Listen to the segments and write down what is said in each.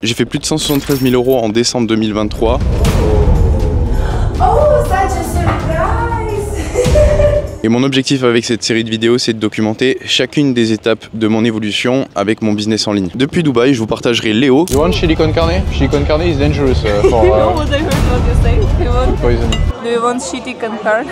J'ai fait plus de 173 000 € en décembre 2023. Et mon objectif avec cette série de vidéos, c'est de documenter chacune des étapes de mon évolution avec mon business en ligne. Depuis Dubaï, je vous partagerai Léo. You want chili con carne? Chili con carne is dangerous for what I heard what you say. poison. Do you want chili con carne?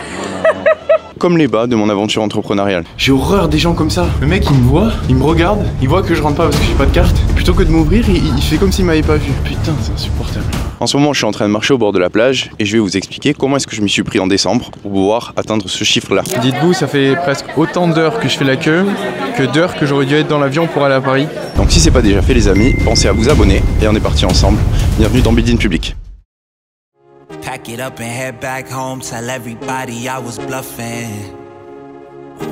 Comme les bas de mon aventure entrepreneuriale. J'ai horreur des gens comme ça. Le mec, il me voit, il me regarde, il voit que je rentre pas parce que j'ai pas de carte. Plutôt que de m'ouvrir, il fait comme s'il m'avait pas vu. Putain, c'est insupportable. En ce moment, je suis en train de marcher au bord de la plage et je vais vous expliquer comment est-ce que je m'y suis pris en décembre pour pouvoir atteindre ce chiffre-là. Dites-vous, ça fait presque autant d'heures que je fais la queue que d'heures que j'aurais dû être dans l'avion pour aller à Paris. Donc si c'est pas déjà fait les amis, pensez à vous abonner et on est parti ensemble. Bienvenue dans Build In Public. Pack it up and head back home, tell everybody I was bluffing.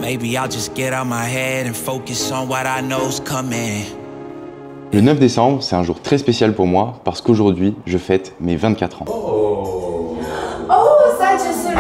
Maybe I'll just get out my head and focus on what I know's coming. Le 9 décembre, c'est un jour très spécial pour moi parce qu'aujourd'hui, je fête mes 24 ans. Oh, such a surprise!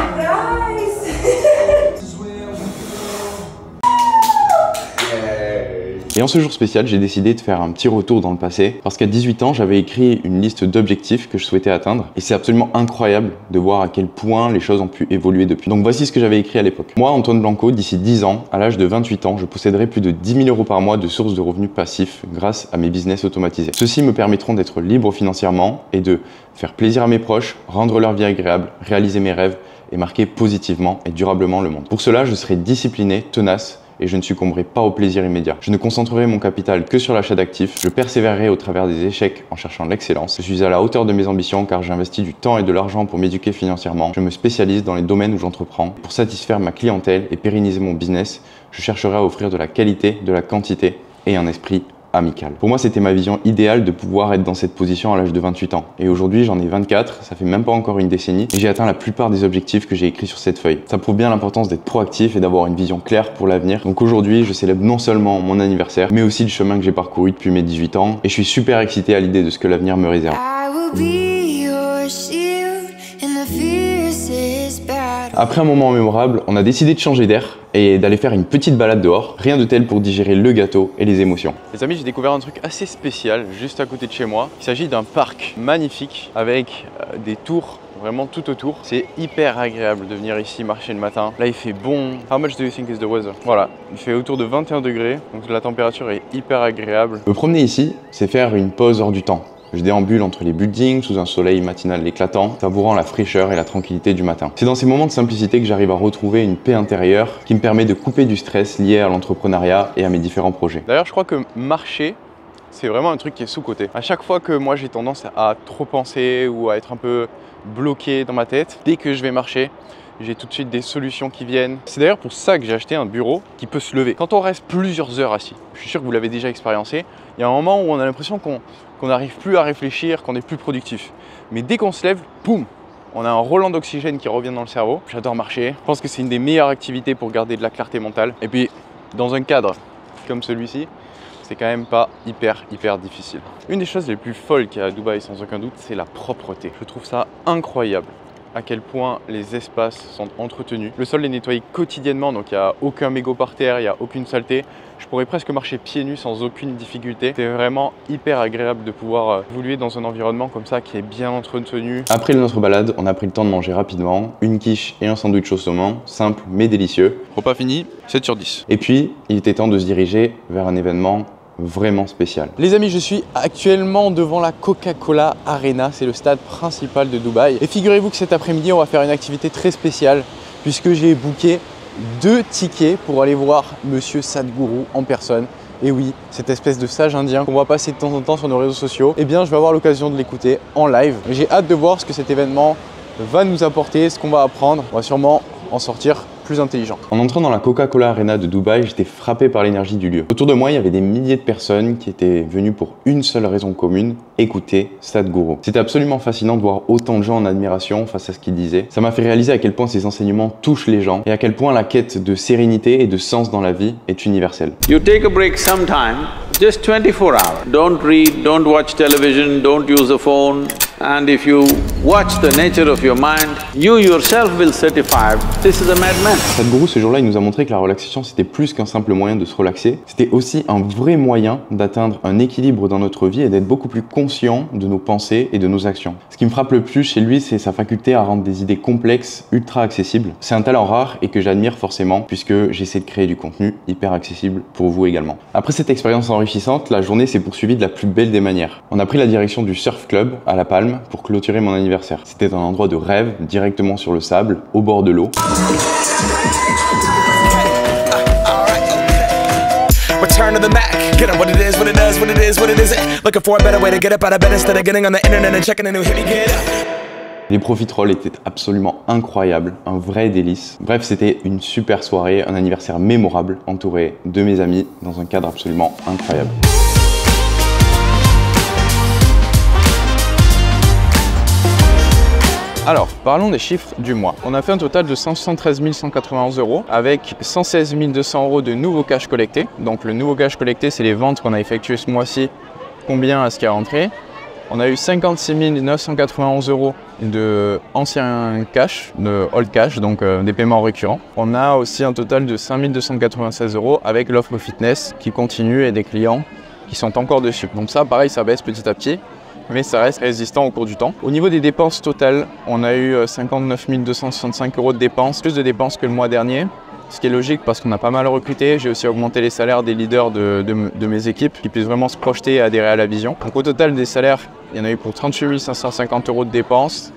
Et en ce jour spécial, j'ai décidé de faire un petit retour dans le passé parce qu'à 18 ans, j'avais écrit une liste d'objectifs que je souhaitais atteindre et c'est absolument incroyable de voir à quel point les choses ont pu évoluer depuis. Donc voici ce que j'avais écrit à l'époque. Moi, Antoine Blanco, d'ici 10 ans, à l'âge de 28 ans, je posséderai plus de 10 000 € par mois de sources de revenus passifs grâce à mes business automatisés. Ceux-ci me permettront d'être libre financièrement et de faire plaisir à mes proches, rendre leur vie agréable, réaliser mes rêves et marquer positivement et durablement le monde. Pour cela, je serai discipliné, tenace, et je ne succomberai pas au plaisir immédiat. Je ne concentrerai mon capital que sur l'achat d'actifs, je persévérerai au travers des échecs en cherchant l'excellence. Je suis à la hauteur de mes ambitions car j'investis du temps et de l'argent pour m'éduquer financièrement. Je me spécialise dans les domaines où j'entreprends. Pour satisfaire ma clientèle et pérenniser mon business, je chercherai à offrir de la qualité, de la quantité et un esprit amical. Pour moi, c'était ma vision idéale de pouvoir être dans cette position à l'âge de 28 ans. Et aujourd'hui, j'en ai 24, ça fait même pas encore une décennie, et j'ai atteint la plupart des objectifs que j'ai écrits sur cette feuille. Ça prouve bien l'importance d'être proactif et d'avoir une vision claire pour l'avenir. Donc aujourd'hui, je célèbre non seulement mon anniversaire, mais aussi le chemin que j'ai parcouru depuis mes 18 ans, et je suis super excité à l'idée de ce que l'avenir me réserve. Après un moment mémorable, on a décidé de changer d'air et d'aller faire une petite balade dehors. Rien de tel pour digérer le gâteau et les émotions. Les amis, j'ai découvert un truc assez spécial juste à côté de chez moi. Il s'agit d'un parc magnifique avec des tours vraiment tout autour. C'est hyper agréable de venir ici marcher le matin. Là, il fait bon. How much do you think is the weather? Voilà, il fait autour de 21 degrés, donc la température est hyper agréable. Me promener ici, c'est faire une pause hors du temps. Je déambule entre les buildings sous un soleil matinal éclatant, savourant la fraîcheur et la tranquillité du matin. C'est dans ces moments de simplicité que j'arrive à retrouver une paix intérieure qui me permet de couper du stress lié à l'entrepreneuriat et à mes différents projets. D'ailleurs, je crois que marcher, c'est vraiment un truc qui est sous-coté. À chaque fois que moi j'ai tendance à trop penser ou à être un peu bloqué dans ma tête, dès que je vais marcher, j'ai tout de suite des solutions qui viennent. C'est d'ailleurs pour ça que j'ai acheté un bureau qui peut se lever. Quand on reste plusieurs heures assis, je suis sûr que vous l'avez déjà expériencé, il y a un moment où on a l'impression qu'on n'arrive plus à réfléchir, qu'on est plus productif. Mais dès qu'on se lève, boum, on a un Roland d'oxygène qui revient dans le cerveau. J'adore marcher. Je pense que c'est une des meilleures activités pour garder de la clarté mentale. Et puis, dans un cadre comme celui-ci, c'est quand même pas hyper difficile. Une des choses les plus folles qu'il y a à Dubaï, sans aucun doute, c'est la propreté. Je trouve ça incroyable à quel point les espaces sont entretenus. Le sol est nettoyé quotidiennement, donc il n'y a aucun mégot par terre, il n'y a aucune saleté. Je pourrais presque marcher pieds nus sans aucune difficulté. C'est vraiment hyper agréable de pouvoir évoluer dans un environnement comme ça qui est bien entretenu. Après notre balade, on a pris le temps de manger rapidement, une quiche et un sandwich au saumon, simple mais délicieux. Repas fini, 7 sur 10. Et puis, il était temps de se diriger vers un événement vraiment spécial. Les amis, je suis actuellement devant la Coca-Cola Arena, c'est le stade principal de Dubaï. Et figurez-vous que cet après-midi, on va faire une activité très spéciale puisque j'ai booké 2 tickets pour aller voir Monsieur Sadhguru en personne. Et oui, cette espèce de sage indien qu'on voit passer de temps en temps sur nos réseaux sociaux, eh bien je vais avoir l'occasion de l'écouter en live. J'ai hâte de voir ce que cet événement va nous apporter, ce qu'on va apprendre. On va sûrement en sortir plus intelligent. En entrant dans la Coca-Cola Arena de Dubaï, j'étais frappé par l'énergie du lieu. Autour de moi, il y avait des milliers de personnes qui étaient venues pour une seule raison commune, écouter Sadhguru. C'était absolument fascinant de voir autant de gens en admiration face à ce qu'il disait. Ça m'a fait réaliser à quel point ses enseignements touchent les gens et à quel point la quête de sérénité et de sens dans la vie est universelle. You take a break sometime, just 24 hours. Don't read, don't watch television, don't use a phone. And if you watch the nature of your mind, you yourself will certify this is a madman. Sadhguru, ce jour-là, il nous a montré que la relaxation, c'était plus qu'un simple moyen de se relaxer. C'était aussi un vrai moyen d'atteindre un équilibre dans notre vie et d'être beaucoup plus conscient de nos pensées et de nos actions. Ce qui me frappe le plus chez lui, c'est sa faculté à rendre des idées complexes ultra accessibles. C'est un talent rare et que j'admire forcément puisque j'essaie de créer du contenu hyper accessible pour vous également. Après cette expérience enrichissante, la journée s'est poursuivie de la plus belle des manières. On a pris la direction du Surf Club à La Palme pour clôturer mon anniversaire. C'était un endroit de rêve, directement sur le sable, au bord de l'eau. Return to the Mac. Get up what it is, what it does, what it is, what it isn't. Looking for a better way to get up out of bed instead of getting on the internet and checking a new hit. Get up. Les profiteroles étaient absolument incroyables, un vrai délice. Bref, c'était une super soirée, un anniversaire mémorable, entouré de mes amis, dans un cadre absolument incroyable. Alors, parlons des chiffres du mois. On a fait un total de 173 191 € avec 116 200 € de nouveaux cash collectés. Donc le nouveau cash collecté, c'est les ventes qu'on a effectuées ce mois-ci, combien est-ce qui est rentré. On a eu 56 991 € de anciens cash, de old cash, donc des paiements récurrents. On a aussi un total de 5 296 € avec l'offre fitness qui continue et des clients qui sont encore dessus. Donc ça, pareil, ça baisse petit à petit, mais ça reste résistant au cours du temps. Au niveau des dépenses totales, on a eu 59 265 € de dépenses, plus de dépenses que le mois dernier. Ce qui est logique parce qu'on a pas mal recruté. J'ai aussi augmenté les salaires des leaders de mes équipes qui puissent vraiment se projeter et adhérer à la vision. Donc au total des salaires, il y en a eu pour 38 550 € de dépenses.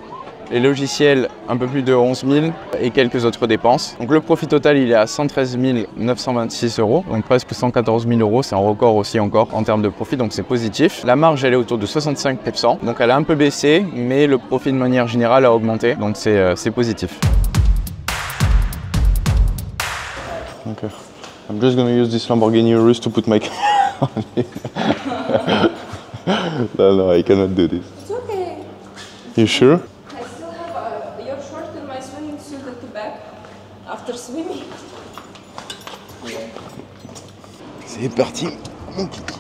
Les logiciels, un peu plus de 11 000 et quelques autres dépenses. Donc le profit total, il est à 113 926 €, donc presque 114 000 €. C'est un record aussi encore en termes de profit, donc c'est positif. La marge, elle est autour de 65%, donc elle a un peu baissé, mais le profit de manière générale a augmenté, donc c'est positif. Okay. I'm just gonna use this Lamborghini Urus to put my camera on it. No, I cannot do this. It's okay. You sure? I still have your short and my swimming suit at the back after swimming. C'est parti, mon kiki.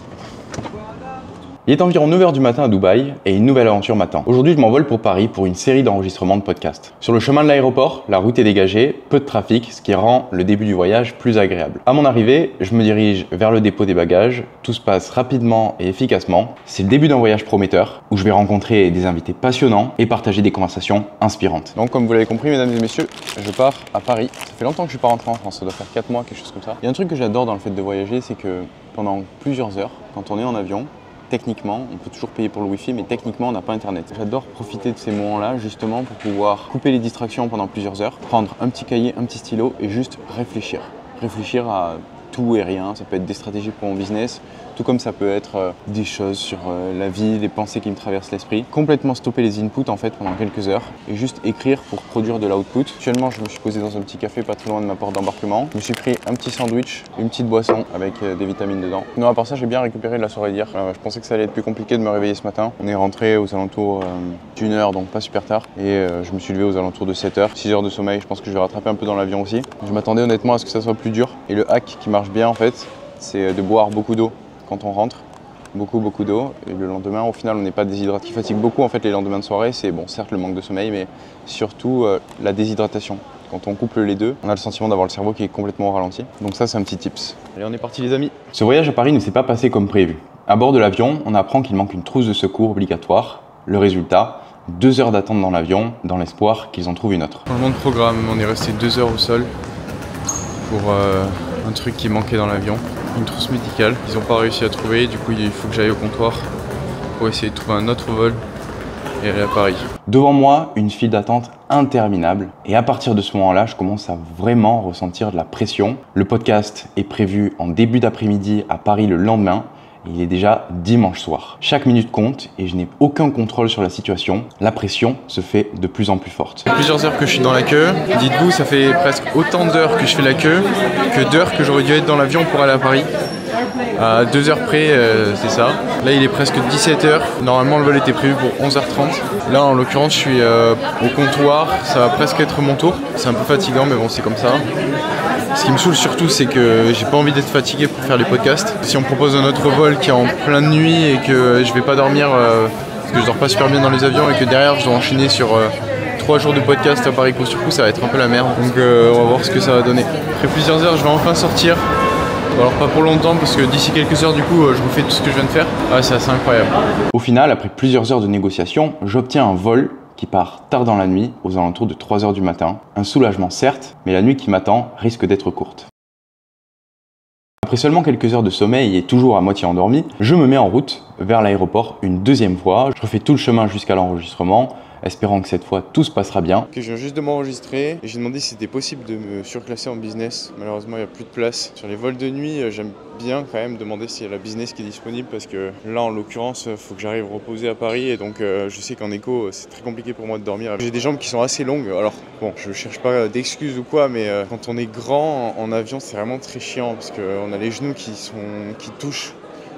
Il est environ 9 h du matin à Dubaï et une nouvelle aventure m'attend. Aujourd'hui, je m'envole pour Paris pour une série d'enregistrements de podcasts. Sur le chemin de l'aéroport, la route est dégagée, peu de trafic, ce qui rend le début du voyage plus agréable. À mon arrivée, je me dirige vers le dépôt des bagages. Tout se passe rapidement et efficacement. C'est le début d'un voyage prometteur où je vais rencontrer des invités passionnants et partager des conversations inspirantes. Donc, comme vous l'avez compris, mesdames et messieurs, je pars à Paris. Ça fait longtemps que je suis pas rentré en France, ça doit faire 4 mois, quelque chose comme ça. Il y a un truc que j'adore dans le fait de voyager, c'est que pendant plusieurs heures, quand on est en avion, techniquement, on peut toujours payer pour le Wi-Fi, mais techniquement, on n'a pas Internet. J'adore profiter de ces moments-là, justement, pour pouvoir couper les distractions pendant plusieurs heures, prendre un petit cahier, un petit stylo et juste réfléchir. Réfléchir à tout et rien. Ça peut être des stratégies pour mon business, tout comme ça peut être des choses sur la vie, les pensées qui me traversent l'esprit. Complètement stopper les inputs en fait pendant quelques heures et juste écrire pour produire de l'output. Actuellement, je me suis posé dans un petit café pas très loin de ma porte d'embarquement. Je me suis pris un petit sandwich, une petite boisson avec des vitamines dedans. Non, à part ça, j'ai bien récupéré de la soirée d'hier. Je pensais que ça allait être plus compliqué de me réveiller ce matin. On est rentré aux alentours d'une heure, donc pas super tard. Et je me suis levé aux alentours de 7 h. 6 heures de sommeil, je pense que je vais rattraper un peu dans l'avion aussi. Je m'attendais honnêtement à ce que ça soit plus dur. Et le hack qui marche bien en fait, c'est de boire beaucoup d'eau quand on rentre. Beaucoup d'eau, et le lendemain au final on n'est pas déshydraté. Ce qui fatigue beaucoup en fait les lendemains de soirée, c'est bon certes le manque de sommeil, mais surtout la déshydratation. Quand on couple les deux, on a le sentiment d'avoir le cerveau qui est complètement au ralenti. Donc ça c'est un petit tips. Allez, on est parti les amis. Ce voyage à Paris ne s'est pas passé comme prévu. À bord de l'avion, on apprend qu'il manque une trousse de secours obligatoire. Le résultat, 2 heures d'attente dans l'avion, dans l'espoir qu'ils en trouvent une autre. Changement de programme, on est resté 2 heures au sol pour un truc qui manquait dans l'avion. Une trousse médicale, ils n'ont pas réussi à trouver, du coup il faut que j'aille au comptoir pour essayer de trouver un autre vol et aller à Paris. Devant moi, une file d'attente interminable et à partir de ce moment-là, je commence à vraiment ressentir de la pression. Le podcast est prévu en début d'après-midi à Paris le lendemain. Il est déjà dimanche soir. Chaque minute compte et je n'ai aucun contrôle sur la situation. La pression se fait de plus en plus forte. Ça fait plusieurs heures que je suis dans la queue. Dites-vous, ça fait presque autant d'heures que je fais la queue que d'heures que j'aurais dû être dans l'avion pour aller à Paris. À 2 heures près, c'est ça. Là, il est presque 17 h. Normalement, le vol était prévu pour 11h30. Là, en l'occurrence, je suis au comptoir. Ça va presque être mon tour. C'est un peu fatigant, mais bon, c'est comme ça. Ce qui me saoule surtout, c'est que j'ai pas envie d'être fatigué pour faire les podcasts. Si on me propose un autre vol qui est en pleine nuit et que je vais pas dormir que je dors pas super bien dans les avions et que derrière je dois enchaîner sur 3 jours de podcast à Paris coup sur coup, ça va être un peu la merde. Donc on va voir ce que ça va donner. Après plusieurs heures, je vais enfin sortir. Alors pas pour longtemps parce que d'ici quelques heures du coup je refais tout ce que je viens de faire. Ah, c'est assez incroyable. Au final, après plusieurs heures de négociations, j'obtiens un vol qui part tard dans la nuit, aux alentours de 3 heures du matin. Un soulagement certes, mais la nuit qui m'attend risque d'être courte. Après seulement quelques heures de sommeil et toujours à moitié endormi, je me mets en route vers l'aéroport une deuxième fois. Je refais tout le chemin jusqu'à l'enregistrement, espérant que cette fois tout se passera bien. Ok, je viens juste de m'enregistrer et j'ai demandé si c'était possible de me surclasser en business. Malheureusement, il n'y a plus de place. Sur les vols de nuit, j'aime bien quand même demander s'il y a la business qui est disponible parce que là, en l'occurrence, il faut que j'arrive reposer à Paris et donc je sais qu'en écho, c'est très compliqué pour moi de dormir. J'ai des jambes qui sont assez longues. Alors bon, je cherche pas d'excuses ou quoi, mais quand on est grand en avion, c'est vraiment très chiant parce qu'on a les genoux qui touchent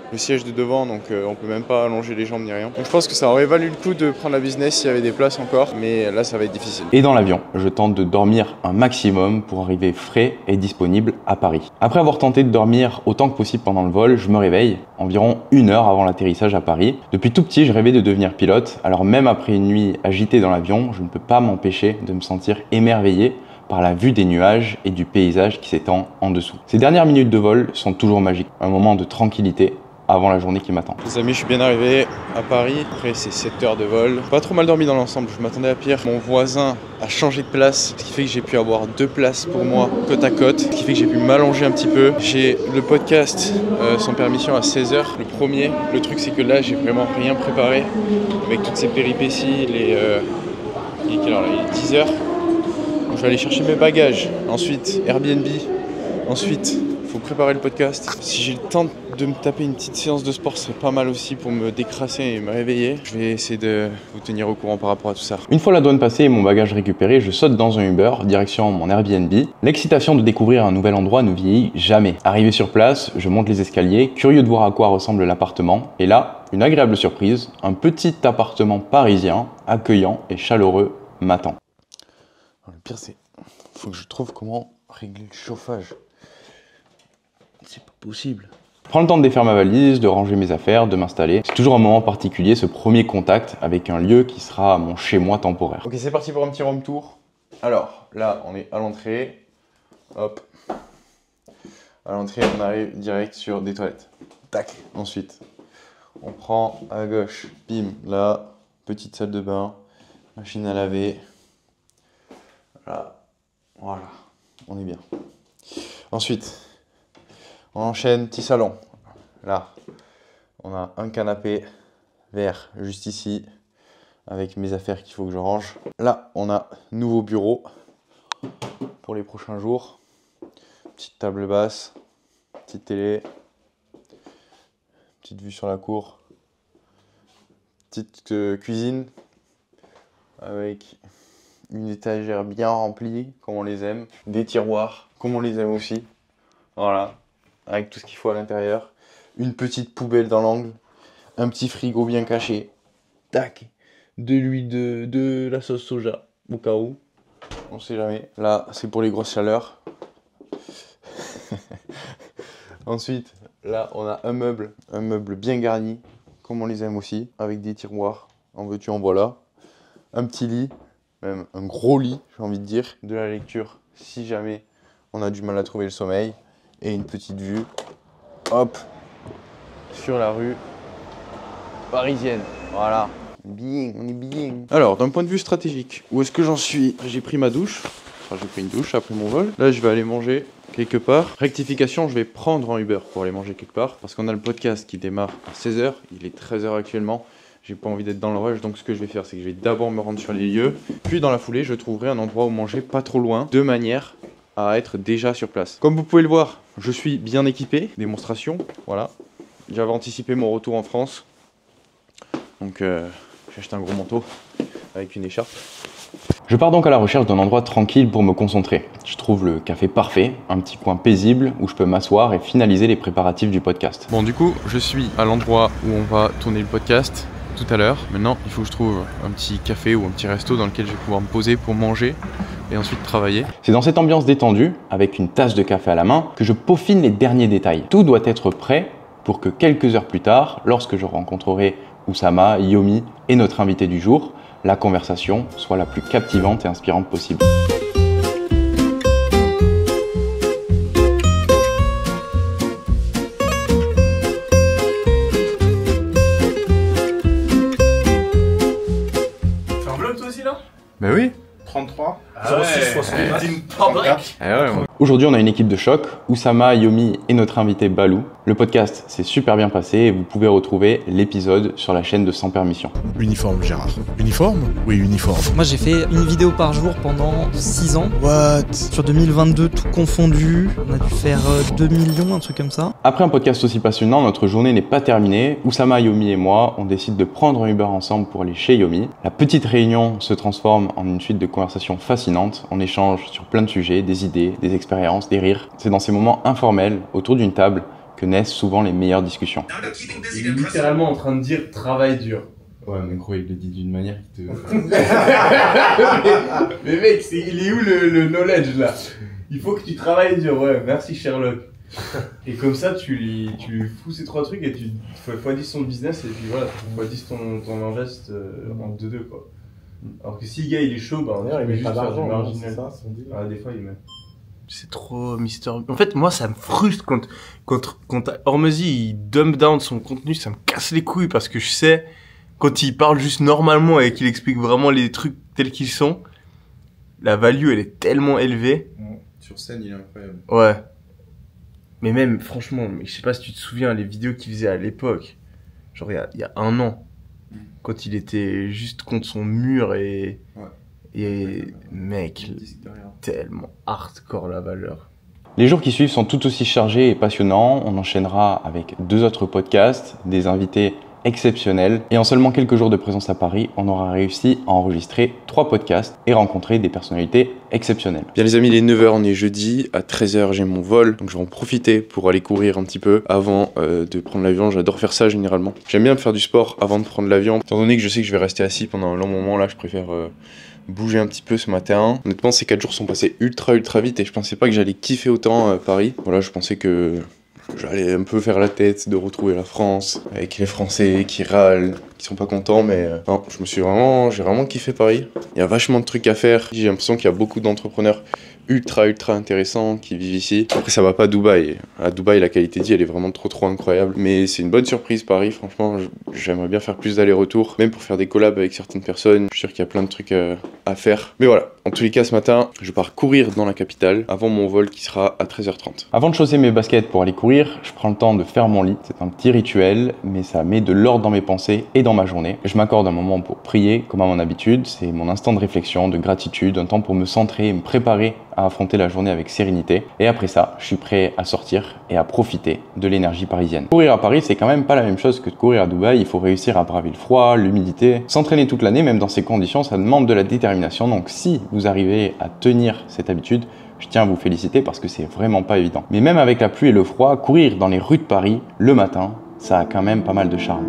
le siège de devant, donc on peut même pas allonger les jambes ni rien. Donc je pense que ça aurait valu le coup de prendre la business s'il y avait des places encore, mais là ça va être difficile. Et dans l'avion, je tente de dormir un maximum pour arriver frais et disponible à Paris. Après avoir tenté de dormir autant que possible pendant le vol, je me réveille environ 1 heure avant l'atterrissage à Paris. Depuis tout petit, je rêvais de devenir pilote, alors même après une nuit agitée dans l'avion, je ne peux pas m'empêcher de me sentir émerveillé par la vue des nuages et du paysage qui s'étend en dessous. Ces dernières minutes de vol sont toujours magiques, un moment de tranquillité avant la journée qui m'attend. Les amis, je suis bien arrivé à Paris, après c'est 7 heures de vol. Pas trop mal dormi dans l'ensemble, je m'attendais à pire. Mon voisin a changé de place, ce qui fait que j'ai pu avoir 2 places pour moi côte à côte, ce qui fait que j'ai pu m'allonger un petit peu. J'ai le podcast sans permission à 16h, le premier. Le truc c'est que là, j'ai vraiment rien préparé avec toutes ces péripéties, il est quelle heure là ? Il est 10h. Donc je vais aller chercher mes bagages, ensuite Airbnb, ensuite il faut préparer le podcast. Si j'ai le temps de me taper une petite séance de sport, ce serait pas mal aussi pour me décrasser et me réveiller. Je vais essayer de vous tenir au courant par rapport à tout ça. Une fois la douane passée et mon bagage récupéré, je saute dans un Uber, direction mon Airbnb. L'excitation de découvrir un nouvel endroit ne vieillit jamais. Arrivé sur place, je monte les escaliers, curieux de voir à quoi ressemble l'appartement. Et là, une agréable surprise, un petit appartement parisien, accueillant et chaleureux m'attend. Le pire c'est, faut que je trouve comment régler le chauffage. C'est pas possible. Prends le temps de défaire ma valise, de ranger mes affaires, de m'installer. C'est toujours un moment particulier, ce premier contact avec un lieu qui sera mon chez-moi temporaire. Ok, c'est parti pour un petit room tour. Alors, là, on est à l'entrée. Hop. À l'entrée, on arrive direct sur des toilettes. Tac. Ensuite, on prend à gauche. Bim. Là, petite salle de bain. Machine à laver. Là. Voilà. On est bien. Ensuite, on enchaîne, petit salon. Là, on a un canapé vert juste ici, avec mes affaires qu'il faut que je range. Là, on a nouveau bureau pour les prochains jours. Petite table basse, petite télé, petite vue sur la cour, petite cuisine avec une étagère bien remplie, comme on les aime, des tiroirs, comme on les aime aussi. Voilà. Avec tout ce qu'il faut à l'intérieur, une petite poubelle dans l'angle, un petit frigo bien caché, tac, de l'huile de la sauce soja, au cas où, on sait jamais. Là, c'est pour les grosses chaleurs. Ensuite, là, on a un meuble bien garni, comme on les aime aussi, avec des tiroirs, en veux-tu, en voilà. Un petit lit, même un gros lit, j'ai envie de dire, de la lecture, si jamais on a du mal à trouver le sommeil. Et une petite vue, hop, sur la rue parisienne. Voilà. Bien, on est bien. Alors, d'un point de vue stratégique, où est-ce que j'en suis? J'ai pris ma douche. Enfin, j'ai pris une douche après mon vol. Là, je vais aller manger quelque part. Rectification, je vais prendre un Uber pour aller manger quelque part. Parce qu'on a le podcast qui démarre à 16h. Il est 13h actuellement. J'ai pas envie d'être dans le rush. Donc, ce que je vais faire, c'est que je vais d'abord me rendre sur les lieux. Puis, dans la foulée, je trouverai un endroit où manger pas trop loin. De manière à être déjà sur place. Comme vous pouvez le voir, je suis bien équipé. Démonstration, voilà. J'avais anticipé mon retour en France. Donc j'ai acheté un gros manteau avec une écharpe. Je pars donc à la recherche d'un endroit tranquille pour me concentrer. Je trouve le café parfait, un petit coin paisible où je peux m'asseoir et finaliser les préparatifs du podcast. Bon, du coup, je suis à l'endroit où on va tourner le podcast tout à l'heure. Maintenant, il faut que je trouve un petit café ou un petit resto dans lequel je vais pouvoir me poser pour manger et ensuite travailler. C'est dans cette ambiance détendue, avec une tasse de café à la main, que je peaufine les derniers détails. Tout doit être prêt pour que quelques heures plus tard, lorsque je rencontrerai Oussama, Yomi et notre invité du jour, la conversation soit la plus captivante et inspirante possible. Fais un vlog toi aussi là? Ben oui. 33 Aujourd'hui, on a une équipe de choc, Oussama, Yomi et notre invité Balou. Le podcast s'est super bien passé et vous pouvez retrouver l'épisode sur la chaîne de Sans Permission. Uniforme, Gérard. Uniforme? Oui, uniforme. Moi, j'ai fait une vidéo par jour pendant 6 ans. What? Sur 2022, tout confondu, on a dû faire 2 millions, un truc comme ça. Après un podcast aussi passionnant, notre journée n'est pas terminée. Oussama, Yomi et moi, on décide de prendre un Uber ensemble pour aller chez Yomi. La petite réunion se transforme en une suite de conversations fascinantes. On échange sur plein de sujets, des idées, des expériences, des rires. C'est dans ces moments informels, autour d'une table, que naissent souvent les meilleures discussions. Il est littéralement en train de dire travail dur. Ouais, mais gros, il le dit d'une manière qui te... mais mec, il est où le knowledge là? Il faut que tu travailles dur, ouais, merci Sherlock. Et comme ça, tu lui fous ces 3 trucs et tu x10 son business et puis voilà, x10 ton invest en 2-2 quoi. Alors que si le gars il est chaud, bah on il met juste faire du marginal. Ah, des fois il met. C'est trop Mister. En fait, moi ça me frustre quand Hormozy il dump down son contenu, ça me casse les couilles parce que je sais, quand il parle juste normalement et qu'il explique vraiment les trucs tels qu'ils sont, la value elle est tellement élevée. Sur scène, il est incroyable. Ouais. Mais même, franchement, je sais pas si tu te souviens, les vidéos qu'il faisait à l'époque, genre il y a 1 an, quand il était juste contre son mur et mec, tellement hardcore la valeur. Les jours qui suivent sont tout aussi chargés et passionnants. On enchaînera avec 2 autres podcasts, des invités exceptionnels. Et en seulement quelques jours de présence à Paris, on aura réussi à enregistrer 3 podcasts et rencontrer des personnalités exceptionnelles. Bien les amis, il est 9h, on est jeudi. À 13h, j'ai mon vol. Donc je vais en profiter pour aller courir un petit peu avant de prendre l'avion. J'adore faire ça généralement. J'aime bien faire du sport avant de prendre l'avion. Étant donné que je sais que je vais rester assis pendant un long moment, là, je préfère... bouger un petit peu ce matin. Honnêtement, ces 4 jours sont passés ultra vite et je pensais pas que j'allais kiffer autant Paris. Voilà, je pensais que j'allais un peu faire la tête de retrouver la France avec les Français qui râlent, qui sont pas contents, mais non, j'ai vraiment kiffé Paris. Il y a vachement de trucs à faire. J'ai l'impression qu'il y a beaucoup d'entrepreneurs ultra intéressants qui vivent ici. Après, ça va pas à Dubaï. À Dubaï, la qualité de vie, elle est vraiment trop incroyable. Mais c'est une bonne surprise, Paris. Franchement, j'aimerais bien faire plus d'allers-retours, même pour faire des collabs avec certaines personnes. Je suis sûr qu'il y a plein de trucs à faire. Mais voilà, en tous les cas, ce matin, je pars courir dans la capitale avant mon vol qui sera à 13h30. Avant de chausser mes baskets pour aller courir, je prends le temps de faire mon lit. C'est un petit rituel, mais ça met de l'ordre dans mes pensées et dans ma journée. Je m'accorde un moment pour prier, comme à mon habitude. C'est mon instant de réflexion, de gratitude, un temps pour me centrer et me préparer à affronter la journée avec sérénité. Et après ça, je suis prêt à sortir et à profiter de l'énergie parisienne. Courir à Paris, c'est quand même pas la même chose que de courir à Dubaï. Il faut réussir à braver le froid, l'humidité. S'entraîner toute l'année, même dans ces conditions, ça demande de la détermination. Donc si vous arrivez à tenir cette habitude, je tiens à vous féliciter parce que c'est vraiment pas évident. Mais même avec la pluie et le froid, courir dans les rues de Paris le matin, ça a quand même pas mal de charme.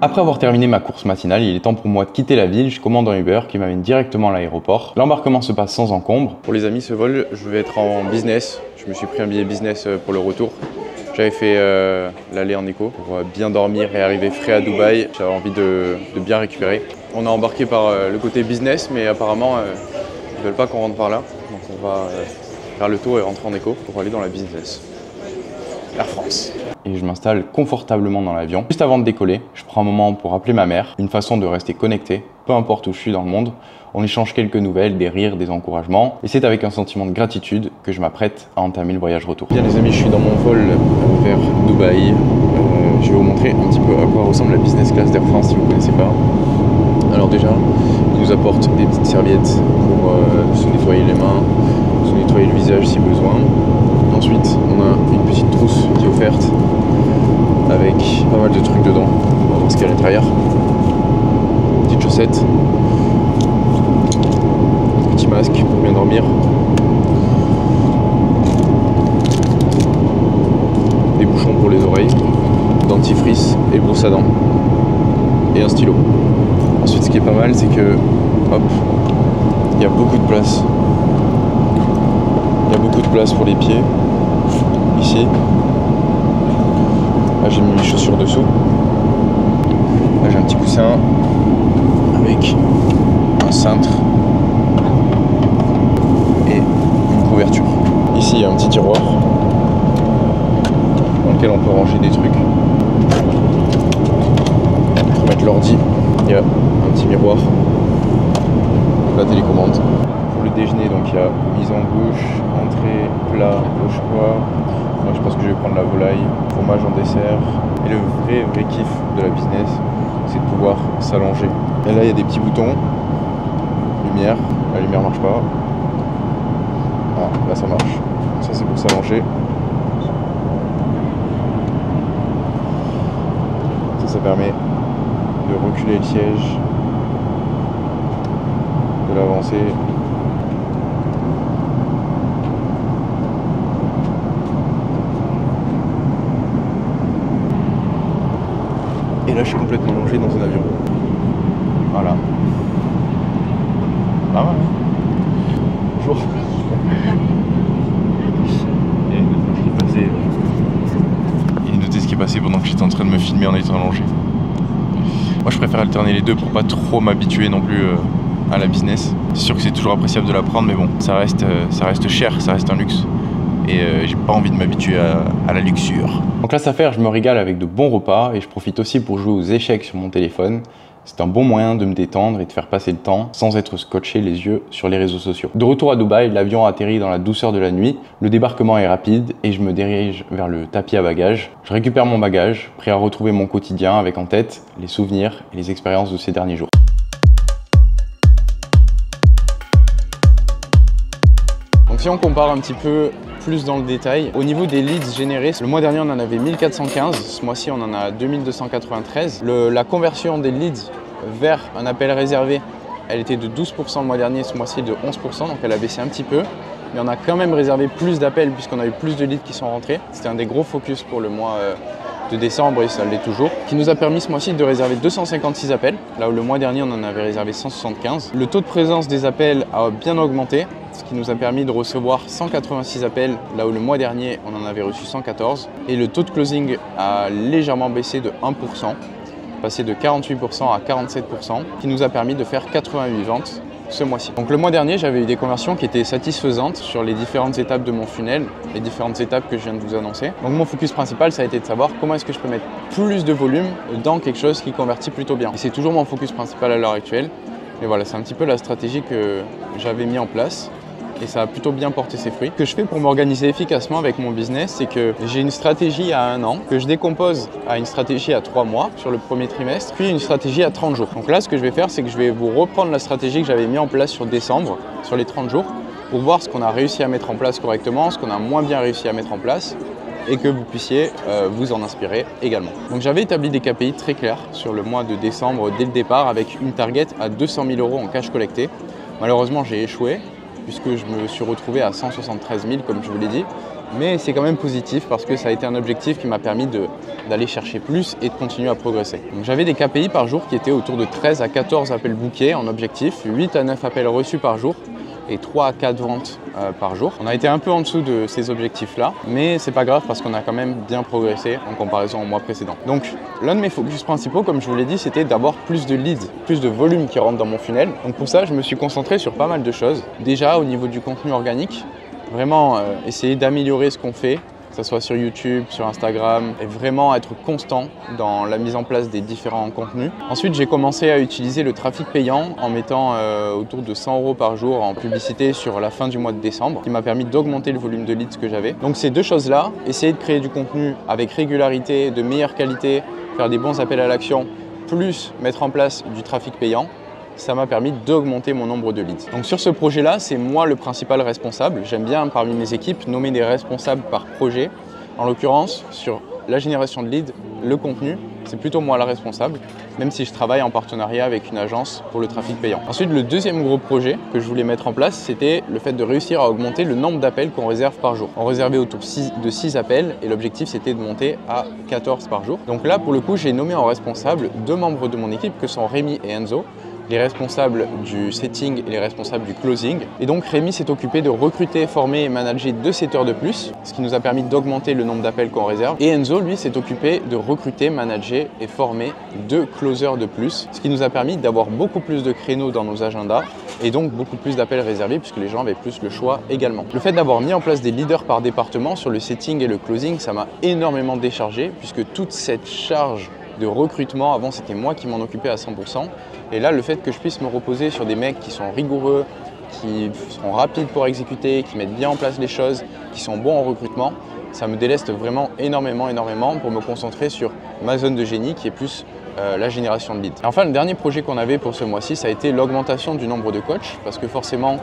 Après avoir terminé ma course matinale, il est temps pour moi de quitter la ville. Je commande un Uber qui m'amène directement à l'aéroport. L'embarquement se passe sans encombre. Pour les amis, ce vol, je vais être en business. Je me suis pris un billet business pour le retour. J'avais fait l'aller en éco pour bien dormir et arriver frais à Dubaï. J'avais envie de bien récupérer. On a embarqué par le côté business, mais apparemment, ils ne veulent pas qu'on rentre par là. Donc on va faire le tour et rentrer en éco pour aller dans la business. Air France. Et je m'installe confortablement dans l'avion. Juste avant de décoller, je prends un moment pour appeler ma mère, une façon de rester connecté, peu importe où je suis dans le monde. On échange quelques nouvelles, des rires, des encouragements. Et c'est avec un sentiment de gratitude que je m'apprête à entamer le voyage retour. Bien les amis, je suis dans mon vol vers Dubaï. Je vais vous montrer un petit peu à quoi ressemble la business class d'Air France si vous ne connaissez pas. Alors déjà, ils nous apportent des petites serviettes pour se nettoyer les mains, se nettoyer le visage si besoin. Ensuite, on a une petite trousse qui est offerte avec pas mal de trucs dedans. On va voir ce qu'il y a à l'intérieur. Petites chaussettes, petit masque pour bien dormir, des bouchons pour les oreilles, dentifrice et brosse à dents et un stylo. Ensuite, ce qui est pas mal, c'est que hop, il y a beaucoup de place place pour les pieds, ici. Là j'ai mis mes chaussures dessous. Là j'ai un petit coussin avec un cintre et une couverture. Ici il y a un petit tiroir dans lequel on peut ranger des trucs. Pour mettre l'ordi, il y a un petit miroir, la télécommande. Pour le déjeuner, donc il y a mise en bouche, entrée, plat, au choix. Moi je pense que je vais prendre la volaille, fromage en dessert. Et le vrai kiff de la business, c'est de pouvoir s'allonger. Et là il y a des petits boutons, lumière, la lumière marche pas. Ah, là ça marche. Ça c'est pour s'allonger. Ça permet de reculer le siège, de l'avancer. Et là je suis complètement allongé dans un avion. Voilà. Ah ouais. Bonjour. Et notez ce qui est passé pendant que j'étais en train de me filmer en étant allongé. Moi je préfère alterner les deux pour pas trop m'habituer non plus à la business. C'est sûr que c'est toujours appréciable de l'apprendre, mais bon, ça reste cher, ça reste un luxe. Et j'ai pas envie de m'habituer à la luxure. Donc là ça fait, je me régale avec de bons repas et je profite aussi pour jouer aux échecs sur mon téléphone. C'est un bon moyen de me détendre et de faire passer le temps sans être scotché les yeux sur les réseaux sociaux. De retour à Dubaï, l'avion atterrit dans la douceur de la nuit. Le débarquement est rapide et je me dirige vers le tapis à bagages. Je récupère mon bagage, prêt à retrouver mon quotidien avec en tête les souvenirs et les expériences de ces derniers jours. Donc si on compare un petit peu plus dans le détail, au niveau des leads générés, le mois dernier on en avait 1415, ce mois-ci on en a 2293. La conversion des leads vers un appel réservé, elle était de 12% le mois dernier, ce mois-ci de 11%, donc elle a baissé un petit peu. Mais on a quand même réservé plus d'appels puisqu'on a eu plus de leads qui sont rentrés. C'était un des gros focus pour le mois de décembre et ça l'est toujours, qui nous a permis ce mois-ci de réserver 256 appels, là où le mois dernier on en avait réservé 175. Le taux de présence des appels a bien augmenté, ce qui nous a permis de recevoir 186 appels, là où le mois dernier on en avait reçu 114. Et le taux de closing a légèrement baissé de 1%, passé de 48% à 47%, qui nous a permis de faire 88 ventes ce mois-ci. Donc le mois dernier, j'avais eu des conversions qui étaient satisfaisantes sur les différentes étapes de mon funnel, les différentes étapes que je viens de vous annoncer. Donc mon focus principal, ça a été de savoir comment est-ce que je peux mettre plus de volume dans quelque chose qui convertit plutôt bien. Et c'est toujours mon focus principal à l'heure actuelle. Et voilà, c'est un petit peu la stratégie que j'avais mis en place. Et ça a plutôt bien porté ses fruits. Ce que je fais pour m'organiser efficacement avec mon business, c'est que j'ai une stratégie à 1 an, que je décompose à une stratégie à 3 mois sur le premier trimestre, puis une stratégie à 30 jours. Donc là, ce que je vais faire, c'est que je vais vous reprendre la stratégie que j'avais mis en place sur décembre, sur les 30 jours, pour voir ce qu'on a réussi à mettre en place correctement, ce qu'on a moins bien réussi à mettre en place, et que vous puissiez vous en inspirer également. Donc j'avais établi des KPI très clairs sur le mois de décembre dès le départ, avec une target à 200 000 € en cash collecté. Malheureusement, j'ai échoué, puisque je me suis retrouvé à 173 000 comme je vous l'ai dit, mais c'est quand même positif parce que ça a été un objectif qui m'a permis d'aller chercher plus et de continuer à progresser. Donc j'avais des KPI par jour qui étaient autour de 13 à 14 appels bookés en objectif, 8 à 9 appels reçus par jour et 3 à 4 ventes par jour. On a été un peu en dessous de ces objectifs-là, mais c'est pas grave parce qu'on a quand même bien progressé en comparaison au mois précédent. Donc l'un de mes focus principaux, comme je vous l'ai dit, c'était d'avoir plus de leads, plus de volume qui rentre dans mon funnel. Donc pour ça, je me suis concentré sur pas mal de choses. Déjà au niveau du contenu organique, vraiment essayer d'améliorer ce qu'on fait, que ce soit sur YouTube, sur Instagram, et vraiment être constant dans la mise en place des différents contenus. Ensuite, j'ai commencé à utiliser le trafic payant en mettant autour de 100 € par jour en publicité sur la fin du mois de décembre, qui m'a permis d'augmenter le volume de leads que j'avais. Donc ces deux choses-là, essayer de créer du contenu avec régularité, de meilleure qualité, faire des bons appels à l'action, plus mettre en place du trafic payant, ça m'a permis d'augmenter mon nombre de leads. Donc sur ce projet-là, c'est moi le principal responsable. J'aime bien, parmi mes équipes, nommer des responsables par projet. En l'occurrence, sur la génération de leads, le contenu, c'est plutôt moi la responsable, même si je travaille en partenariat avec une agence pour le trafic payant. Ensuite, le deuxième gros projet que je voulais mettre en place, c'était le fait de réussir à augmenter le nombre d'appels qu'on réserve par jour. On réservait autour de 6 appels et l'objectif, c'était de monter à 14 par jour. Donc là, pour le coup, j'ai nommé en responsable 2 membres de mon équipe, que sont Rémi et Enzo, les responsables du setting et les responsables du closing. Et donc Rémi s'est occupé de recruter, former et manager 2 setters de plus, ce qui nous a permis d'augmenter le nombre d'appels qu'on réserve. Et Enzo, lui, s'est occupé de recruter, manager et former 2 closers de plus, ce qui nous a permis d'avoir beaucoup plus de créneaux dans nos agendas et donc beaucoup plus d'appels réservés puisque les gens avaient plus le choix également. Le fait d'avoir mis en place des leaders par département sur le setting et le closing, ça m'a énormément déchargé puisque toute cette charge de recrutement, avant c'était moi qui m'en occupais à 100%. Et là, le fait que je puisse me reposer sur des mecs qui sont rigoureux, qui sont rapides pour exécuter, qui mettent bien en place les choses, qui sont bons en recrutement, ça me déleste vraiment énormément pour me concentrer sur ma zone de génie qui est plus la génération de leads. Et enfin, le dernier projet qu'on avait pour ce mois-ci, ça a été l'augmentation du nombre de coachs parce que forcément,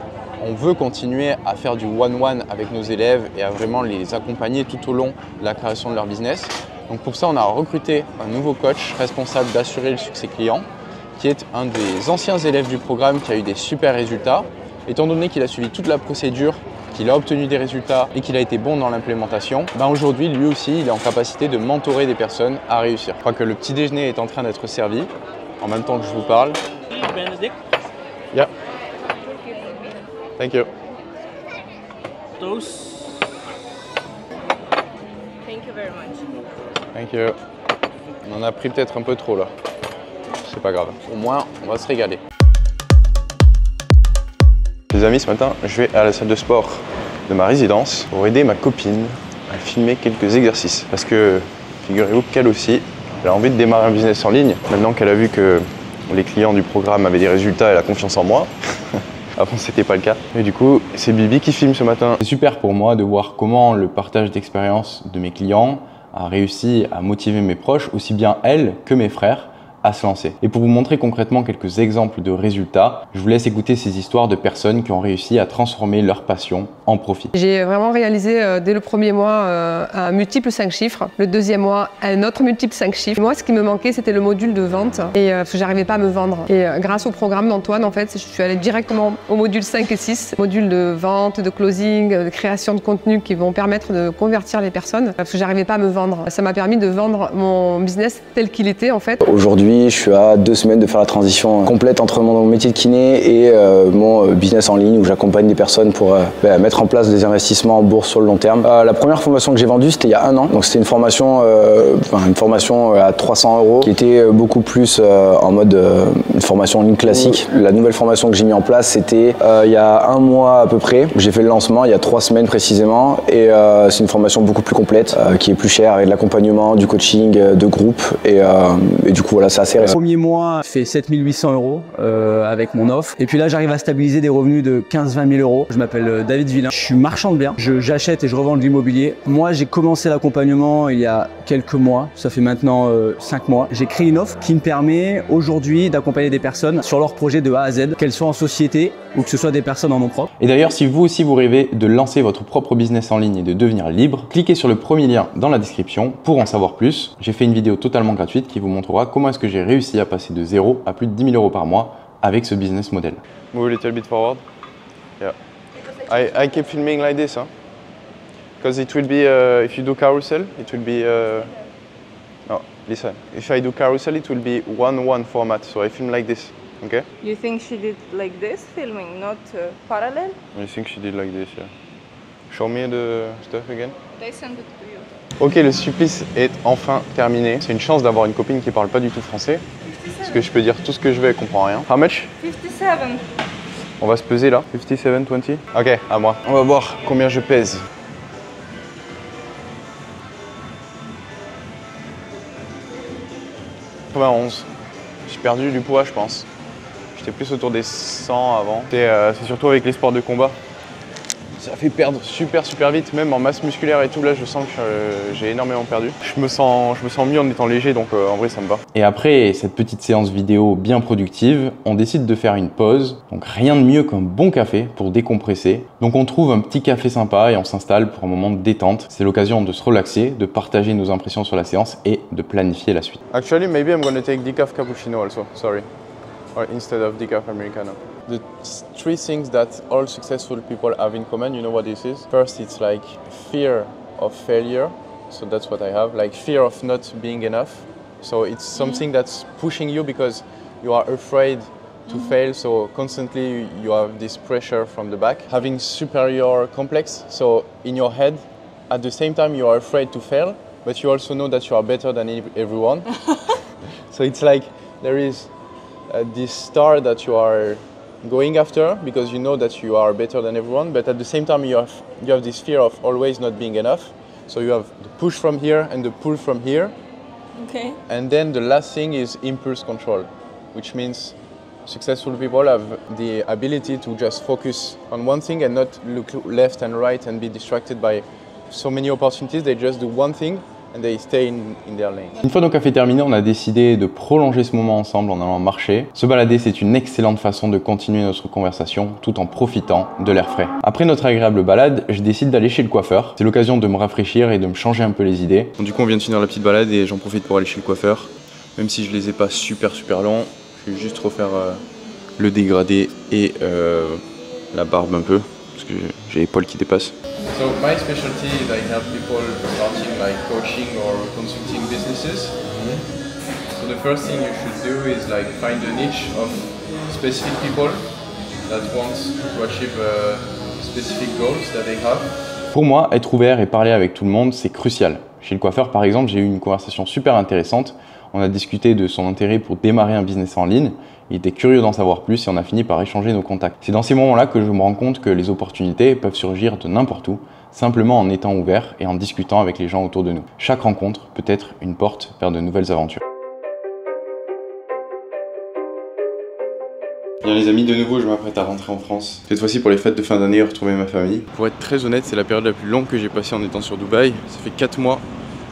on veut continuer à faire du one-one avec nos élèves et à vraiment les accompagner tout au long de la création de leur business. Donc pour ça, on a recruté un nouveau coach responsable d'assurer le succès client qui est un des anciens élèves du programme qui a eu des super résultats. Étant donné qu'il a suivi toute la procédure, qu'il a obtenu des résultats et qu'il a été bon dans l'implémentation, aujourd'hui, lui aussi, il est en capacité de mentorer des personnes à réussir. Je crois que le petit déjeuner est en train d'être servi en même temps que je vous parle. Yeah. Thank you. Thank you very much. Thank you. On en a pris peut-être un peu trop là. C'est pas grave. Au moins, on va se régaler. Les amis, ce matin, je vais à la salle de sport de ma résidence pour aider ma copine à filmer quelques exercices. Parce que, figurez-vous qu'elle aussi, elle a envie de démarrer un business en ligne. Maintenant qu'elle a vu que les clients du programme avaient des résultats, elle a confiance en moi. Avant, c'était pas le cas. Et du coup, c'est Bibi qui filme ce matin. C'est super pour moi de voir comment le partage d'expérience de mes clients a réussi à motiver mes proches, aussi bien elle que mes frères, à se lancer. Et pour vous montrer concrètement quelques exemples de résultats, je vous laisse écouter ces histoires de personnes qui ont réussi à transformer leur passion en profit. J'ai vraiment réalisé dès le premier mois un multiple 5 chiffres, le deuxième mois un autre multiple 5 chiffres. Moi, ce qui me manquait, c'était le module de vente et j'arrivais pas à me vendre. Et grâce au programme d'Antoine, en fait, je suis allée directement au module 5 et 6, module de vente, de closing, de création de contenu qui vont permettre de convertir les personnes parce que j'arrivais pas à me vendre. Ça m'a permis de vendre mon business tel qu'il était en fait. Aujourd'hui, je suis à 2 semaines de faire la transition complète entre mon métier de kiné et mon business en ligne où j'accompagne des personnes pour mettre en place des investissements en bourse sur le long terme. La première formation que j'ai vendue, c'était il y a 1 an. Donc c'était une formation à 300 € qui était beaucoup plus en mode une formation en ligne classique. La nouvelle formation que j'ai mis en place, c'était il y a 1 mois à peu près. J'ai fait le lancement il y a 3 semaines précisément et c'est une formation beaucoup plus complète qui est plus chère avec de l'accompagnement, du coaching, de groupe et du coup voilà, c'est assez récent. Le premier mois, je fais 7 800 € avec mon offre. Et puis là, j'arrive à stabiliser des revenus de 15-20 000 €. Je m'appelle David Villain. Je suis marchand de biens. J'achète et je revends de l'immobilier. Moi, j'ai commencé l'accompagnement il y a quelques mois. Ça fait maintenant 5 mois. J'ai créé une offre qui me permet aujourd'hui d'accompagner des personnes sur leur projet de A à Z, qu'elles soient en société ou que ce soit des personnes en nom propre. Et d'ailleurs, si vous aussi vous rêvez de lancer votre propre business en ligne et de devenir libre, cliquez sur le premier lien dans la description pour en savoir plus. J'ai fait une vidéo totalement gratuite qui vous montrera comment est-ce que j'ai réussi à passer de 0 à plus de 10 000 € par mois avec ce business model. Move a little bit forward. Yeah. I keep filming like this, huh? Because it will be, if you do carousel, it will be, no, listen. If I do carousel, it will be 1-1 format, so I film like this, okay? You think she did like this, filming, not parallel? I think she did like this, yeah. Show me the stuff again. They send it to you. Ok, le supplice est enfin terminé. C'est une chance d'avoir une copine qui parle pas du tout français. Parce que je peux dire tout ce que je veux, elle comprend rien. How much? 57. On va se peser là. 57,20. Ok, à moi. On va voir combien je pèse. 91. J'ai perdu du poids, je pense. J'étais plus autour des 100 avant. C'est surtout avec les sports de combat. Ça fait perdre super vite, même en masse musculaire et tout. Là, je sens que j'ai énormément perdu. Je me sens mieux en étant léger, donc en vrai, ça me va. Et après cette petite séance vidéo bien productive, on décide de faire une pause. Donc rien de mieux qu'un bon café pour décompresser. Donc on trouve un petit café sympa et on s'installe pour un moment de détente. C'est l'occasion de se relaxer, de partager nos impressions sur la séance et de planifier la suite. Actually, maybe I'm gonna take decaf cappuccino also. Sorry. Or instead of decaf americano. The 3 things that all successful people have in common, you know what this is? First, it's like fear of failure. So that's what I have, like fear of not being enough. So it's something that's pushing you because you are afraid to fail, so constantly you have this pressure from the back. Having superior complex, so in your head, at the same time you are afraid to fail, but you also know that you are better than everyone. So it's like there is this star that you are going after because you know that you are better than everyone, but at the same time you have this fear of always not being enough. So you have the push from here and the pull from here. Okay. And then the last thing is impulse control, which means successful people have the ability to just focus on one thing and not look left and right and be distracted by so many opportunities. They just do one thing and they stay in their lane. Une fois nos cafés terminés, on a décidé de prolonger ce moment ensemble en allant marcher. Se balader, c'est une excellente façon de continuer notre conversation tout en profitant de l'air frais. Après notre agréable balade, je décide d'aller chez le coiffeur. C'est l'occasion de me rafraîchir et de me changer un peu les idées. Du coup, on vient de finir la petite balade et j'en profite pour aller chez le coiffeur. Même si je les ai pas super longs, je vais juste refaire le dégradé et la barbe un peu, parce que j'ai les poils qui dépassent. So my specialty is I help people starting like coaching or consulting businesses. So the first thing you should do is like find a niche of specific people that want to achieve specific goals that they have. Pour moi, être ouvert et parler avec tout le monde, c'est crucial. Chez le coiffeur, par exemple, j'ai eu une conversation super intéressante. On a discuté de son intérêt pour démarrer un business en ligne. Il était curieux d'en savoir plus et on a fini par échanger nos contacts. C'est dans ces moments-là que je me rends compte que les opportunités peuvent surgir de n'importe où, simplement en étant ouvert et en discutant avec les gens autour de nous. Chaque rencontre peut être une porte vers de nouvelles aventures. Bien les amis, de nouveau je m'apprête à rentrer en France. Cette fois-ci pour les fêtes de fin d'année, retrouver ma famille. Pour être très honnête, c'est la période la plus longue que j'ai passée en étant sur Dubaï. Ça fait 4 mois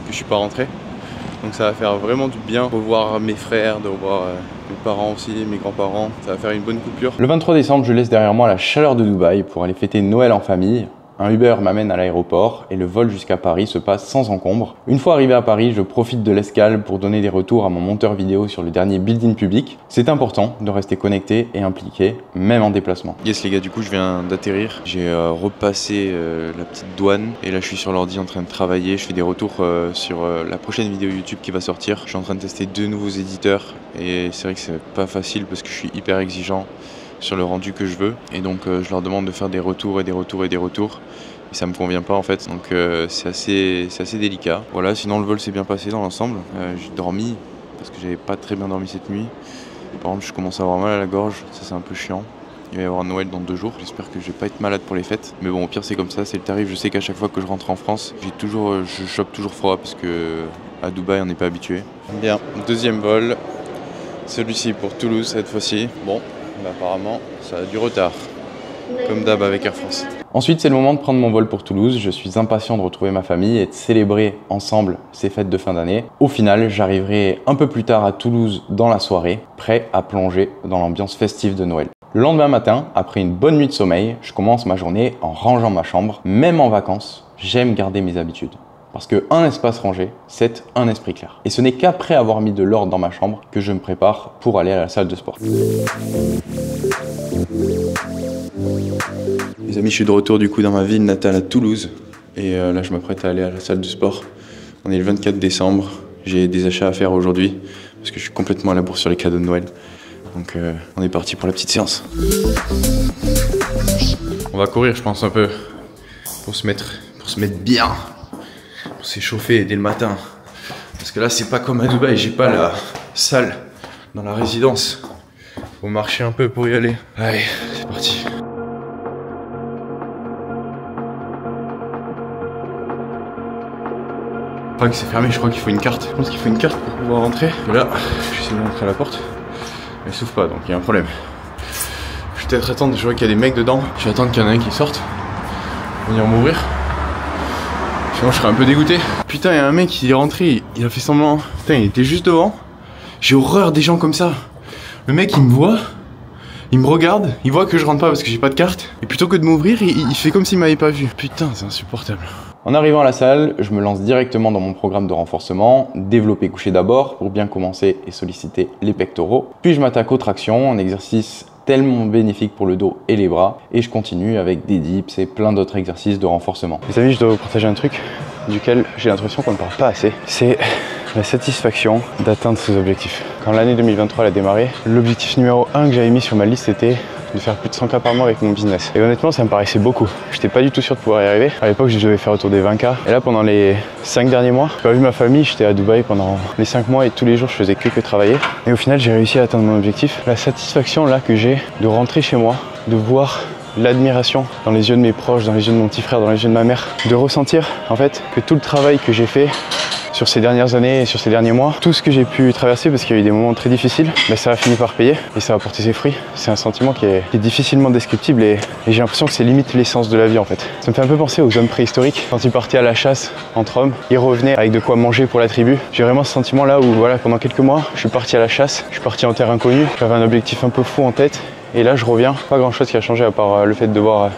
que je suis pas rentré. Donc ça va faire vraiment du bien de revoir mes frères, de revoir mes parents aussi, mes grands-parents. Ça va faire une bonne coupure. Le 23 décembre, je laisse derrière moi la chaleur de Dubaï pour aller fêter Noël en famille. Un Uber m'amène à l'aéroport et le vol jusqu'à Paris se passe sans encombre. Une fois arrivé à Paris, je profite de l'escale pour donner des retours à mon monteur vidéo sur le dernier build-in public. C'est important de rester connecté et impliqué, même en déplacement. Yes les gars, du coup je viens d'atterrir. J'ai repassé la petite douane et là je suis sur l'ordi en train de travailler. Je fais des retours sur la prochaine vidéo YouTube qui va sortir. Je suis en train de tester 2 nouveaux éditeurs et c'est vrai que c'est pas facile parce que je suis hyper exigeant sur le rendu que je veux et donc je leur demande de faire des retours et des retours et des retours et ça me convient pas en fait, donc c'est assez délicat. Voilà, sinon le vol s'est bien passé dans l'ensemble. J'ai dormi parce que j'avais pas très bien dormi cette nuit. Par contre je commence à avoir mal à la gorge, ça c'est un peu chiant. Il va y avoir Noël dans 2 jours, j'espère que je vais pas être malade pour les fêtes. Mais bon, au pire c'est comme ça, c'est le tarif. Je sais qu'à chaque fois que je rentre en France, je chope toujours froid parce que à Dubaï on n'est pas habitué. Bien, deuxième vol, celui-ci pour Toulouse cette fois-ci. Bon, bah apparemment ça a du retard, comme d'hab avec Air France. Ensuite, c'est le moment de prendre mon vol pour Toulouse. Je suis impatient de retrouver ma famille et de célébrer ensemble ces fêtes de fin d'année. Au final, j'arriverai un peu plus tard à Toulouse dans la soirée, prêt à plonger dans l'ambiance festive de Noël. Le lendemain matin, après une bonne nuit de sommeil, je commence ma journée en rangeant ma chambre. Même en vacances, j'aime garder mes habitudes. Parce qu'un espace rangé, c'est un esprit clair. Et ce n'est qu'après avoir mis de l'ordre dans ma chambre que je me prépare pour aller à la salle de sport. Les amis, je suis de retour du coup dans ma ville natale à Toulouse. Et là, je m'apprête à aller à la salle de sport. On est le 24 décembre. J'ai des achats à faire aujourd'hui parce que je suis complètement à la bourre sur les cadeaux de Noël. Donc on est parti pour la petite séance. On va courir, je pense, un peu pour se mettre bien. Pour s'échauffer dès le matin. Parce que là c'est pas comme à Dubaï, j'ai pas la salle dans la résidence. Faut marcher un peu pour y aller. Allez, c'est parti. Enfin que c'est fermé, je crois qu'il faut une carte. Je pense qu'il faut une carte pour pouvoir rentrer. Et là, j'essaie de rentrer à la porte. Elle s'ouvre pas, donc il y a un problème. Je vais peut-être attendre, je vois qu'il y a des mecs dedans. Je vais attendre qu'il y en ait un qui sorte. Venir m'ouvrir. Sinon je serais un peu dégoûté. Putain, il y a un mec qui est rentré, il a fait semblant. Putain, il était juste devant. J'ai horreur des gens comme ça. Le mec il me voit, il me regarde, il voit que je rentre pas parce que j'ai pas de carte. Et plutôt que de m'ouvrir, il fait comme s'il m'avait pas vu. Putain, c'est insupportable. En arrivant à la salle, je me lance directement dans mon programme de renforcement, développer couché d'abord pour bien commencer et solliciter les pectoraux. Puis je m'attaque aux tractions, un exercice tellement bénéfique pour le dos et les bras. Et je continue avec des dips et plein d'autres exercices de renforcement. Les amis, je dois vous partager un truc duquel j'ai l'impression qu'on ne parle pas assez. C'est la satisfaction d'atteindre ces objectifs. Quand l'année 2023 a démarré, l'objectif numéro 1 que j'avais mis sur ma liste était de faire plus de 100K par mois avec mon business. Et honnêtement, ça me paraissait beaucoup. J'étais pas du tout sûr de pouvoir y arriver. À l'époque, je devais faire autour des 20K. Et là, pendant les 5 derniers mois, j'ai pas vu ma famille. J'étais à Dubaï pendant les 5 mois et tous les jours, je faisais que travailler. Et au final, j'ai réussi à atteindre mon objectif. La satisfaction là que j'ai de rentrer chez moi, de voir l'admiration dans les yeux de mes proches, dans les yeux de mon petit frère, dans les yeux de ma mère, de ressentir en fait que tout le travail que j'ai fait sur ces dernières années et sur ces derniers mois, tout ce que j'ai pu traverser, parce qu'il y a eu des moments très difficiles, mais ça a fini par payer et ça a porté ses fruits. C'est un sentiment qui est difficilement descriptible et j'ai l'impression que c'est limite l'essence de la vie en fait. Ça me fait un peu penser aux hommes préhistoriques, quand ils partaient à la chasse entre hommes, ils revenaient avec de quoi manger pour la tribu. J'ai vraiment ce sentiment là où voilà, pendant quelques mois, je suis parti à la chasse, je suis parti en terre inconnue, j'avais un objectif un peu fou en tête et là je reviens, pas grand chose qui a changé à part le fait de voir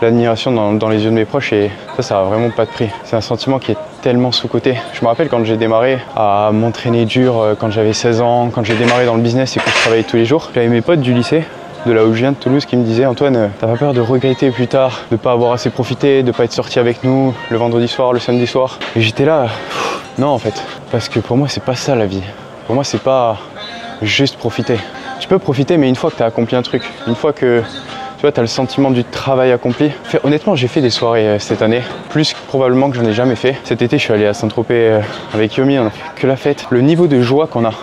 l'admiration dans les yeux de mes proches et ça a vraiment pas de prix. C'est un sentiment qui est tellement sous-coté. Je me rappelle quand j'ai démarré à m'entraîner dur, quand j'avais 16 ans, quand j'ai démarré dans le business et que je travaillais tous les jours, j'avais mes potes du lycée, de là où je viens, de Toulouse, qui me disaient « Antoine, t'as pas peur de regretter plus tard, de pas avoir assez profité, de pas être sorti avec nous le vendredi soir, le samedi soir ?» Et j'étais là, non en fait, parce que pour moi c'est pas ça la vie. Pour moi c'est pas juste profiter. Tu peux profiter mais une fois que t'as accompli un truc, une fois que tu vois, tu as le sentiment du travail accompli. Honnêtement, j'ai fait des soirées cette année, plus probablement que j'en ai jamais fait. Cet été, je suis allé à Saint-Tropez avec Yomi, on a fait que la fête. Le niveau de joie qu'on a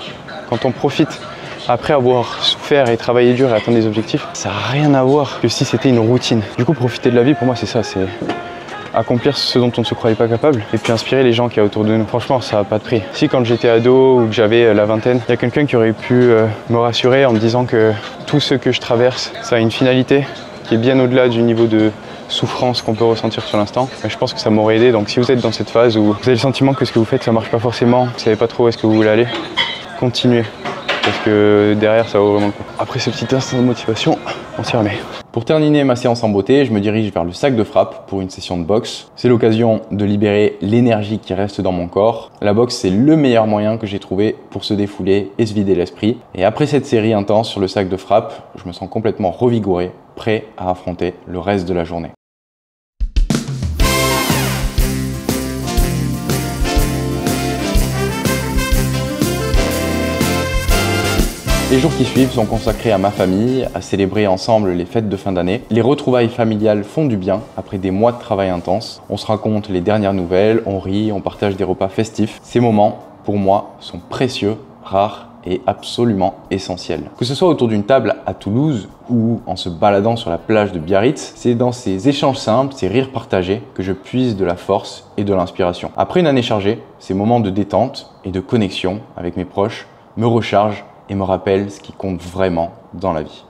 quand on profite après avoir souffert et travaillé dur et atteint des objectifs, ça n'a rien à voir que si c'était une routine. Du coup, profiter de la vie, pour moi, c'est ça, c'est accomplir ce dont on ne se croyait pas capable et puis inspirer les gens qui y a autour de nous. Franchement, ça n'a pas de prix. Si quand j'étais ado ou que j'avais la vingtaine, il y a quelqu'un qui aurait pu me rassurer en me disant que tout ce que je traverse, ça a une finalité qui est bien au-delà du niveau de souffrance qu'on peut ressentir sur l'instant. Je pense que ça m'aurait aidé. Donc si vous êtes dans cette phase où vous avez le sentiment que ce que vous faites, ça marche pas forcément, vous savez pas trop où est-ce que vous voulez aller, continuez. Parce que derrière, ça vaut vraiment le coup. Après ce petit instant de motivation, on s'y remet. Pour terminer ma séance en beauté, je me dirige vers le sac de frappe pour une session de boxe. C'est l'occasion de libérer l'énergie qui reste dans mon corps. La boxe, c'est le meilleur moyen que j'ai trouvé pour se défouler et se vider l'esprit. Et après cette série intense sur le sac de frappe, je me sens complètement revigoré, prêt à affronter le reste de la journée. Les jours qui suivent sont consacrés à ma famille, à célébrer ensemble les fêtes de fin d'année. Les retrouvailles familiales font du bien après des mois de travail intense. On se raconte les dernières nouvelles, on rit, on partage des repas festifs. Ces moments, pour moi, sont précieux, rares et absolument essentiels. Que ce soit autour d'une table à Toulouse ou en se baladant sur la plage de Biarritz, c'est dans ces échanges simples, ces rires partagés que je puise de la force et de l'inspiration. Après une année chargée, ces moments de détente et de connexion avec mes proches me rechargent et me rappelle ce qui compte vraiment dans la vie.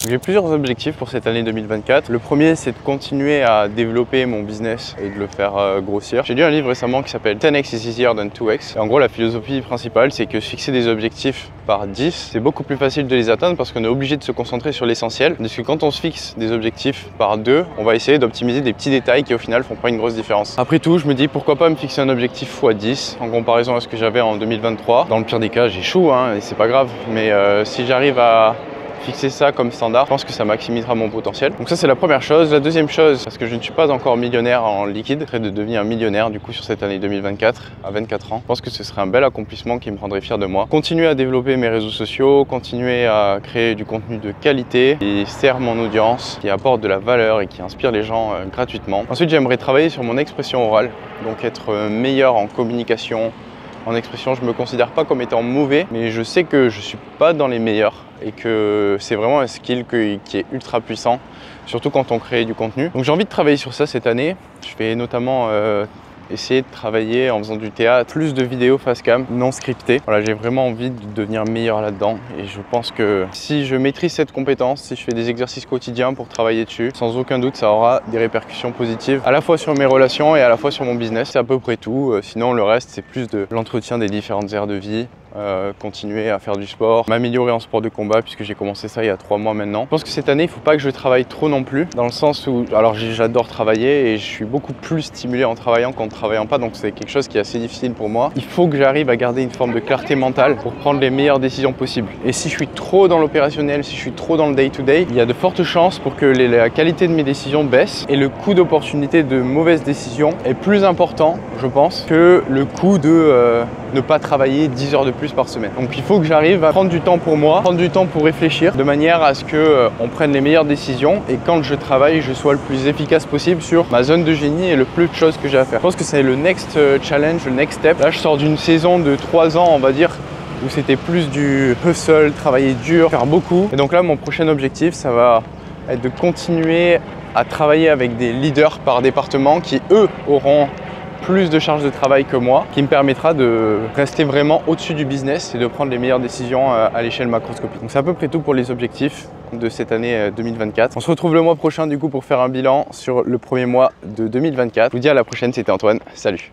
J'ai plusieurs objectifs pour cette année 2024. Le premier, c'est de continuer à développer mon business et de le faire grossir. J'ai lu un livre récemment qui s'appelle 10x is easier than 2x. Et en gros, la philosophie principale, c'est que fixer des objectifs par 10, c'est beaucoup plus facile de les atteindre parce qu'on est obligé de se concentrer sur l'essentiel. Parce que quand on se fixe des objectifs par 2, on va essayer d'optimiser des petits détails qui au final font pas une grosse différence. Après tout, je me dis pourquoi pas me fixer un objectif x 10 en comparaison à ce que j'avais en 2023. Dans le pire des cas, j'échoue et c'est pas grave. Mais si j'arrive à fixer ça comme standard, je pense que ça maximisera mon potentiel. Donc ça, c'est la première chose. La deuxième chose, parce que je ne suis pas encore millionnaire en liquide, je de devenir millionnaire du coup sur cette année 2024 à 24 ans. Je pense que ce serait un bel accomplissement qui me rendrait fier de moi. Continuer à développer mes réseaux sociaux, continuer à créer du contenu de qualité qui sert mon audience, qui apporte de la valeur et qui inspire les gens gratuitement. Ensuite, j'aimerais travailler sur mon expression orale, donc être meilleur en communication, en expression. Je me considère pas comme étant mauvais, mais je sais que je suis pas dans les meilleurs et que c'est vraiment un skill qui est ultra puissant, surtout quand on crée du contenu. Donc j'ai envie de travailler sur ça cette année. Je vais notamment essayer de travailler en faisant du théâtre, plus de vidéos face cam, non scriptées. Voilà, j'ai vraiment envie de devenir meilleur là-dedans et je pense que si je maîtrise cette compétence, si je fais des exercices quotidiens pour travailler dessus, sans aucun doute ça aura des répercussions positives à la fois sur mes relations et à la fois sur mon business. C'est à peu près tout, sinon le reste c'est plus de l'entretien des différentes aires de vie, continuer à faire du sport, m'améliorer en sport de combat puisque j'ai commencé ça il y a 3 mois maintenant. Je pense que cette année, il ne faut pas que je travaille trop non plus, dans le sens où, alors j'adore travailler et je suis beaucoup plus stimulé en travaillant qu'en ne travaillant pas, donc c'est quelque chose qui est assez difficile pour moi. Il faut que j'arrive à garder une forme de clarté mentale pour prendre les meilleures décisions possibles. Et si je suis trop dans l'opérationnel, si je suis trop dans le day-to-day, il y a de fortes chances pour que la qualité de mes décisions baisse et le coût d'opportunité de mauvaises décisions est plus important, je pense, que le coût de ne pas travailler 10 heures de plus par semaine. Donc il faut que j'arrive à prendre du temps pour moi, prendre du temps pour réfléchir, de manière à ce qu'on prenne les meilleures décisions et quand je travaille, je sois le plus efficace possible sur ma zone de génie et le plus de choses que j'ai à faire. Je pense que c'est le next challenge, le next step. Là, je sors d'une saison de 3 ans, on va dire, où c'était plus du hustle, travailler dur, faire beaucoup. Et donc là, mon prochain objectif, ça va être de continuer à travailler avec des leaders par département qui, eux, auront plus de charge de travail que moi, qui me permettra de rester vraiment au-dessus du business et de prendre les meilleures décisions à l'échelle macroscopique. Donc c'est à peu près tout pour les objectifs de cette année 2024. On se retrouve le mois prochain du coup pour faire un bilan sur le premier mois de 2024. Je vous dis à la prochaine, c'était Antoine, salut.